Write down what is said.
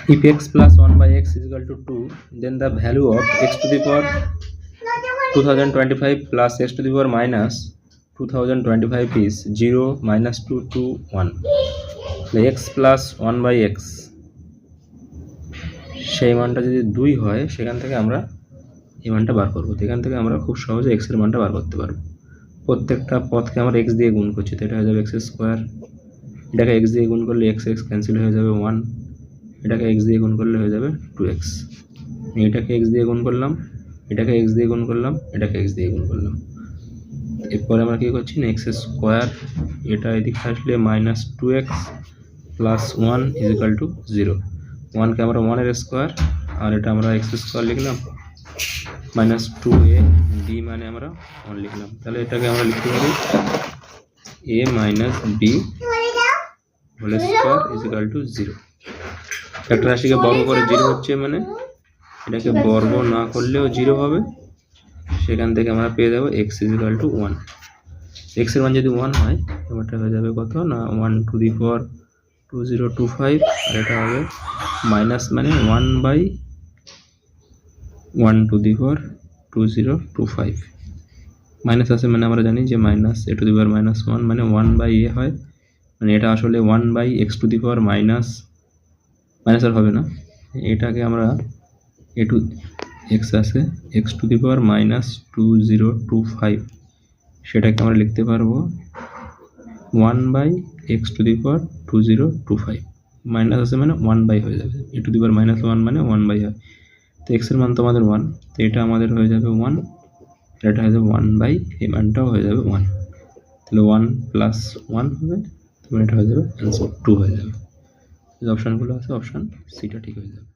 If x plus 1 by x is equal to 2, then the value of x to the power 2025 plus x to the power minus 2025 is 0, minus 2 to 1. So x plus 1 by x সেই মানটা যদি 2 হয় সেখান থেকে আমরা এই মানটা বার করব। এখান থেকে আমরা খুব সহজে x এর মানটা বার করতে পারবো। প্রত্যেকটা পদকে আমরা x দিয়ে গুণ করছি, তো এটা হয়ে যাবে x স্কয়ার, এটাকে x দিয়ে গুণ করলে x x ক্যান্সেল হয়ে যাবে 1, এটাকে x দিয়ে গুণ করলে হয়ে যাবে 2x, এটাকে x দিয়ে গুণ করলাম, এটাকে x দিয়ে গুণ করলাম, এটাকে x দিয়ে গুণ করলাম। এরপরে আমরা কি করছি না x স্কয়ার, এটা এদিকে আসলে minus 2x plus 1 is equal to 0। 1 কে আমরা 1 এর স্কয়ার আর এটা আমরা x স্কয়ার লিখলাম, মাইনাস 2a b মানে আমরা 1 লিখলাম। তাহলে এটাকে আমরা লিখতে পারি a minus b whole square is equal to 0। একটা রাশিকে বর্গ করে 0 হচ্ছে মানে এটাকে বর্গ না করলেও 0 হবে, সেখান থেকে আমরা পেয়ে যাব x is equal two 1। x এর মান যদি 1 হয় এবারটা হয়ে যাবে কত না 1 টু দি পাওয়ার 2025, আর এটা হবে মাইনাস মানে 1 by 1 to the power 2025। Minus আছে মানে আমরা জানি যে minus a to the power minus 1 মানে 1 বাই a হয়, মানে এটা আসলে 1 by x to the power minus আর হবে না, এটাকে আমরা a টু x আছে x to the power minus 2025, সেটাকে আমরা লিখতে পারবো 1 by x to the power 2025। Minus আছে মানে 1 বাই হয়ে যাবে, a to the power minus 1 মানে 1 বাই হয়, তো x এর মান তো আমাদের 1, তো এটা আমাদের হয়ে যাবে 1, এটা হয়ে যাবে 1 বাই এই মানটাও হয়ে যাবে 1, তাহলে 1 প্লাস 1 হবে, তাহলে এটা হয়ে যাবে অ্যান্সার 2 হয়ে যাবে। যে অপশানগুলো আছে অপশান সিটা ঠিক হয়ে যাবে।